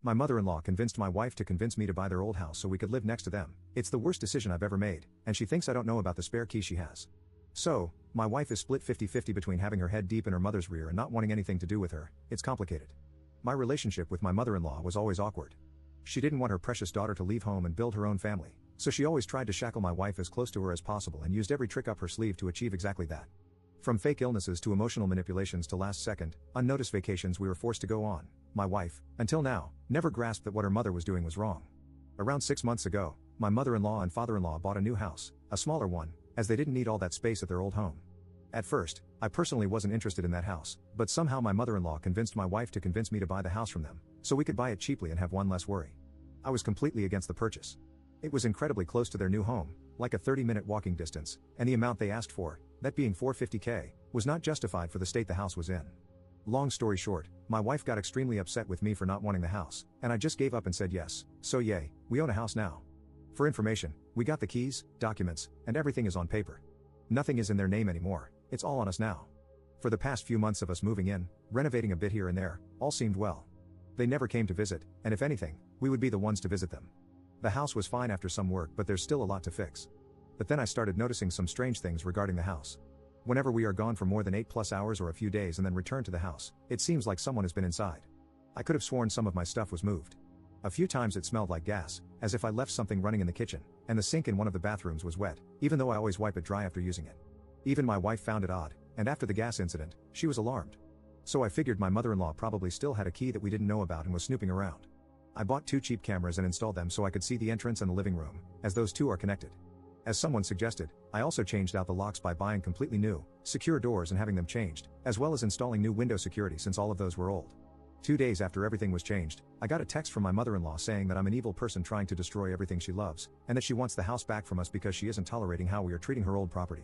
My mother-in-law convinced my wife to convince me to buy their old house so we could live next to them. It's the worst decision I've ever made, and she thinks I don't know about the spare key she has. So, my wife is split 50-50 between having her head deep in her mother's rear and not wanting anything to do with her. It's complicated. My relationship with my mother-in-law was always awkward. She didn't want her precious daughter to leave home and build her own family, so she always tried to shackle my wife as close to her as possible and used every trick up her sleeve to achieve exactly that. From fake illnesses to emotional manipulations to last-second, unnoticed vacations we were forced to go on, my wife, until now, never grasped that what her mother was doing was wrong. Around 6 months ago, my mother-in-law and father-in-law bought a new house, a smaller one, as they didn't need all that space at their old home. At first, I personally wasn't interested in that house, but somehow my mother-in-law convinced my wife to convince me to buy the house from them, so we could buy it cheaply and have one less worry. I was completely against the purchase. It was incredibly close to their new home, like a 30-minute walking distance, and the amount they asked for, that being $450K, was not justified for the state the house was in. Long story short, my wife got extremely upset with me for not wanting the house, and I just gave up and said yes, so yay, we own a house now. For information, we got the keys, documents, and everything is on paper. Nothing is in their name anymore, it's all on us now. For the past few months of us moving in, renovating a bit here and there, all seemed well. They never came to visit, and if anything, we would be the ones to visit them. The house was fine after some work, but there's still a lot to fix. But then I started noticing some strange things regarding the house. Whenever we are gone for more than 8+ hours or a few days and then return to the house, it seems like someone has been inside. I could have sworn some of my stuff was moved. A few times it smelled like gas, as if I left something running in the kitchen, and the sink in one of the bathrooms was wet, even though I always wipe it dry after using it. Even my wife found it odd, and after the gas incident, she was alarmed. So I figured my mother-in-law probably still had a key that we didn't know about and was snooping around. I bought 2 cheap cameras and installed them so I could see the entrance and the living room, as those two are connected. As someone suggested, I also changed out the locks by buying completely new, secure doors and having them changed, as well as installing new window security since all of those were old. 2 days after everything was changed, I got a text from my mother-in-law saying that I'm an evil person trying to destroy everything she loves, and that she wants the house back from us because she isn't tolerating how we are treating her old property.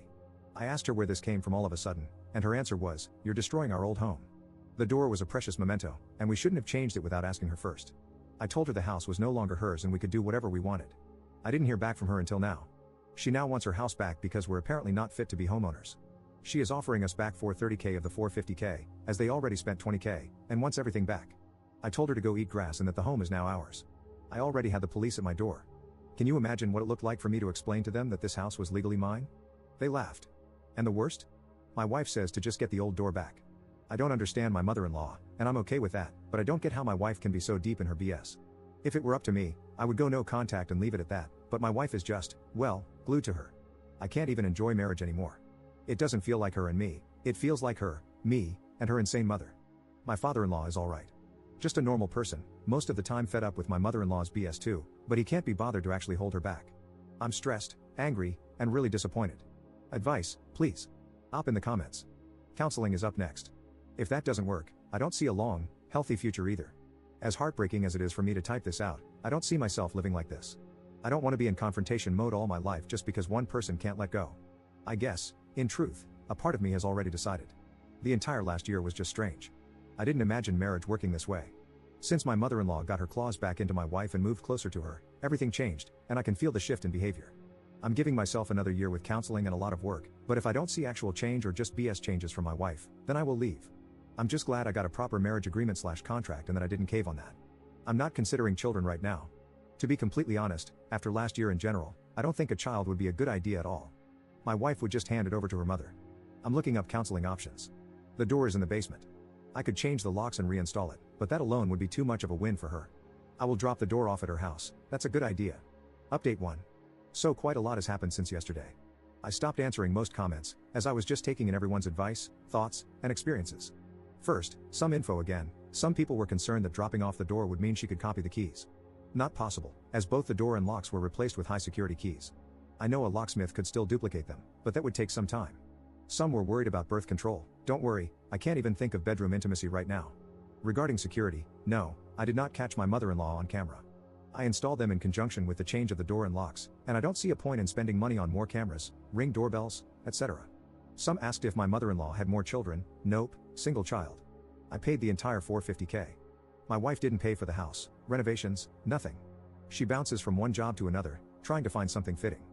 I asked her where this came from all of a sudden, and her answer was, "You're destroying our old home." The door was a precious memento, and we shouldn't have changed it without asking her first. I told her the house was no longer hers and we could do whatever we wanted. I didn't hear back from her until now. She now wants her house back because we're apparently not fit to be homeowners. She is offering us back $430K of the $450K, as they already spent $20K, and wants everything back. I told her to go eat grass and that the home is now ours. I already had the police at my door. Can you imagine what it looked like for me to explain to them that this house was legally mine? They laughed. And the worst? My wife says to just get the old door back. I don't understand my mother-in-law, and I'm okay with that, but I don't get how my wife can be so deep in her BS. If it were up to me, I would go no contact and leave it at that, but my wife is just, well, glued to her. I can't even enjoy marriage anymore. It doesn't feel like her and me, it feels like her, me, and her insane mother. My father-in-law is alright. Just a normal person, most of the time fed up with my mother-in-law's BS too, but he can't be bothered to actually hold her back. I'm stressed, angry, and really disappointed. Advice, please. Up in the comments. Counseling is up next. If that doesn't work, I don't see a long, healthy future either. As heartbreaking as it is for me to type this out, I don't see myself living like this. I don't want to be in confrontation mode all my life just because one person can't let go. I guess, in truth, a part of me has already decided. The entire last year was just strange. I didn't imagine marriage working this way. Since my mother-in-law got her claws back into my wife and moved closer to her, everything changed, and I can feel the shift in behavior. I'm giving myself another year with counseling and a lot of work, but if I don't see actual change or just BS changes from my wife, then I will leave. I'm just glad I got a proper marriage agreement/contract and that I didn't cave on that. I'm not considering children right now. To be completely honest, after last year in general, I don't think a child would be a good idea at all. My wife would just hand it over to her mother. I'm looking up counseling options. The door is in the basement. I could change the locks and reinstall it, but that alone would be too much of a win for her. I will drop the door off at her house, that's a good idea. Update 1. So quite a lot has happened since yesterday. I stopped answering most comments, as I was just taking in everyone's advice, thoughts, and experiences. First, some info again, some people were concerned that dropping off the door would mean she could copy the keys. Not possible, as both the door and locks were replaced with high security keys. I know a locksmith could still duplicate them, but that would take some time. Some were worried about birth control. Don't worry, I can't even think of bedroom intimacy right now. Regarding security, no, I did not catch my mother-in-law on camera. I installed them in conjunction with the change of the door and locks, and I don't see a point in spending money on more cameras, Ring doorbells, etc. Some asked if my mother-in-law had more children. Nope, single child. I paid the entire $450K. My wife didn't pay for the house, renovations, nothing. She bounces from one job to another, trying to find something fitting.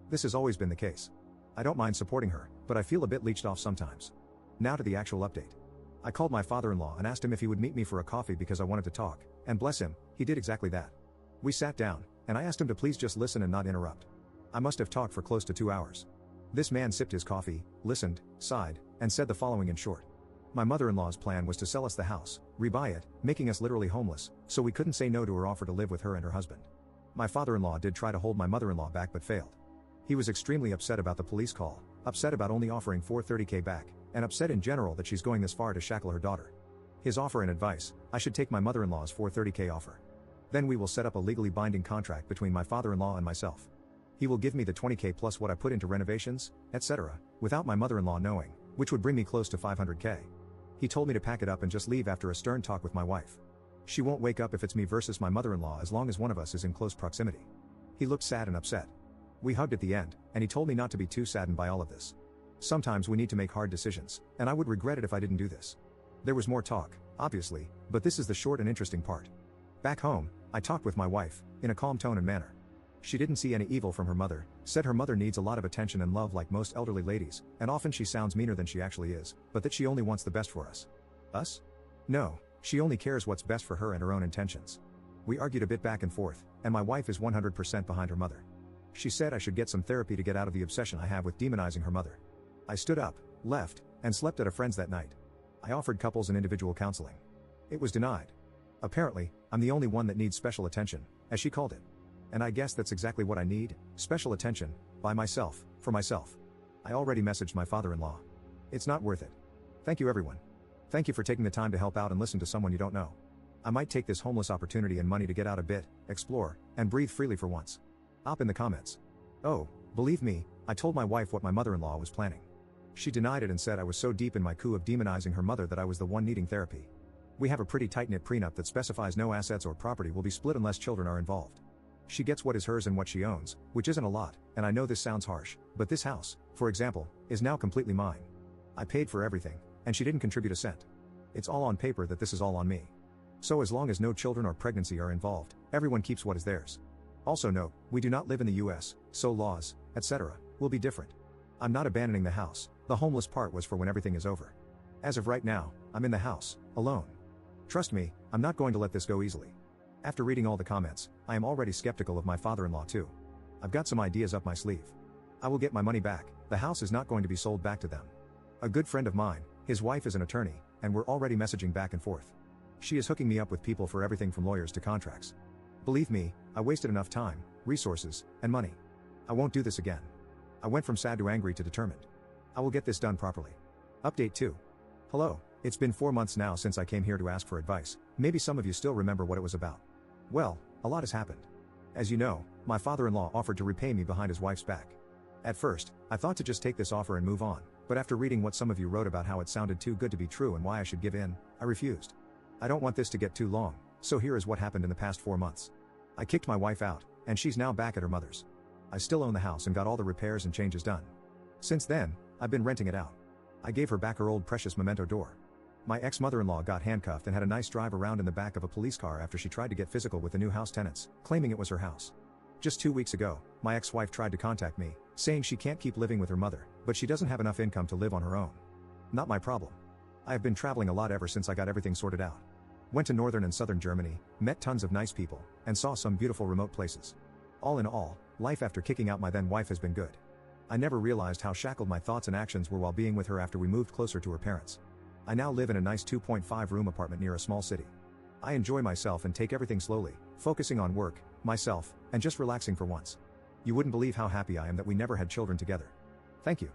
This has always been the case. I don't mind supporting her, but I feel a bit leeched off sometimes. Now to the actual update. I called my father-in-law and asked him if he would meet me for a coffee because I wanted to talk, and bless him, He did exactly that. We sat down, and I asked him to please just listen and not interrupt. I must have talked for close to 2 hours. This man sipped his coffee, listened, sighed, and said the following in short. My mother-in-law's plan was to sell us the house, rebuy it, making us literally homeless, so we couldn't say no to her offer to live with her and her husband. My father-in-law did try to hold my mother-in-law back but failed. He was extremely upset about the police call, upset about only offering $430K back, and upset in general that she's going this far to shackle her daughter. His offer and advice: I should take my mother-in-law's $430K offer. Then we will set up a legally binding contract between my father-in-law and myself. He will give me the $20K plus what I put into renovations, etc., without my mother-in-law knowing, which would bring me close to $500K. He told me to pack it up and just leave after a stern talk with my wife. She won't wake up if it's me versus my mother-in-law as long as one of us is in close proximity. He looked sad and upset. We hugged at the end, and he told me not to be too saddened by all of this. Sometimes we need to make hard decisions, and I would regret it if I didn't do this. There was more talk, obviously, but this is the short and interesting part. Back home, I talked with my wife, in a calm tone and manner. She didn't see any evil from her mother, said her mother needs a lot of attention and love like most elderly ladies, and often she sounds meaner than she actually is, but that she only wants the best for us. Us? No, she only cares what's best for her and her own intentions. We argued a bit back and forth, and my wife is 100% behind her mother. She said I should get some therapy to get out of the obsession I have with demonizing her mother. I stood up, left, and slept at a friend's that night. I offered couples and individual counseling. It was denied. Apparently, I'm the only one that needs special attention, as she called it. And I guess that's exactly what I need, special attention, by myself, for myself. I already messaged my father-in-law. It's not worth it. Thank you everyone. Thank you for taking the time to help out and listen to someone you don't know. I might take this homeless opportunity and money to get out a bit, explore, and breathe freely for once. Op in the comments. Oh, believe me, I told my wife what my mother-in-law was planning. She denied it and said I was so deep in my coup of demonizing her mother that I was the one needing therapy. We have a pretty tight-knit prenup that specifies no assets or property will be split unless children are involved. She gets what is hers and what she owns, which isn't a lot, and I know this sounds harsh, but this house, for example, is now completely mine. I paid for everything, and she didn't contribute a cent. It's all on paper that this is all on me. So as long as no children or pregnancy are involved, everyone keeps what is theirs. Also note, we do not live in the US, so laws, etc., will be different. I'm not abandoning the house, the homeless part was for when everything is over. As of right now, I'm in the house, alone. Trust me, I'm not going to let this go easily. After reading all the comments, I am already skeptical of my father-in-law too. I've got some ideas up my sleeve. I will get my money back, the house is not going to be sold back to them. A good friend of mine, his wife is an attorney, and we're already messaging back and forth. She is hooking me up with people for everything from lawyers to contracts. Believe me, I wasted enough time, resources, and money. I won't do this again. I went from sad to angry to determined. I will get this done properly. Update 2. Hello, it's been 4 months now since I came here to ask for advice. Maybe some of you still remember what it was about. Well, a lot has happened. As you know, my father-in-law offered to repay me behind his wife's back. At first, I thought to just take this offer and move on, but after reading what some of you wrote about how it sounded too good to be true and why I should give in, I refused. I don't want this to get too long, so here is what happened in the past 4 months. I kicked my wife out, and she's now back at her mother's. I still own the house and got all the repairs and changes done. Since then, I've been renting it out. I gave her back her old precious memento door. My ex-mother-in-law got handcuffed and had a nice drive around in the back of a police car after she tried to get physical with the new house tenants, claiming it was her house. Just 2 weeks ago, my ex-wife tried to contact me, saying she can't keep living with her mother, but she doesn't have enough income to live on her own. Not my problem. I have been traveling a lot ever since I got everything sorted out. Went to northern and southern Germany, met tons of nice people, and saw some beautiful remote places. All in all, life after kicking out my then wife has been good. I never realized how shackled my thoughts and actions were while being with her after we moved closer to her parents. I now live in a nice 2.5-room apartment near a small city. I enjoy myself and take everything slowly, focusing on work, myself, and just relaxing for once. You wouldn't believe how happy I am that we never had children together. Thank you.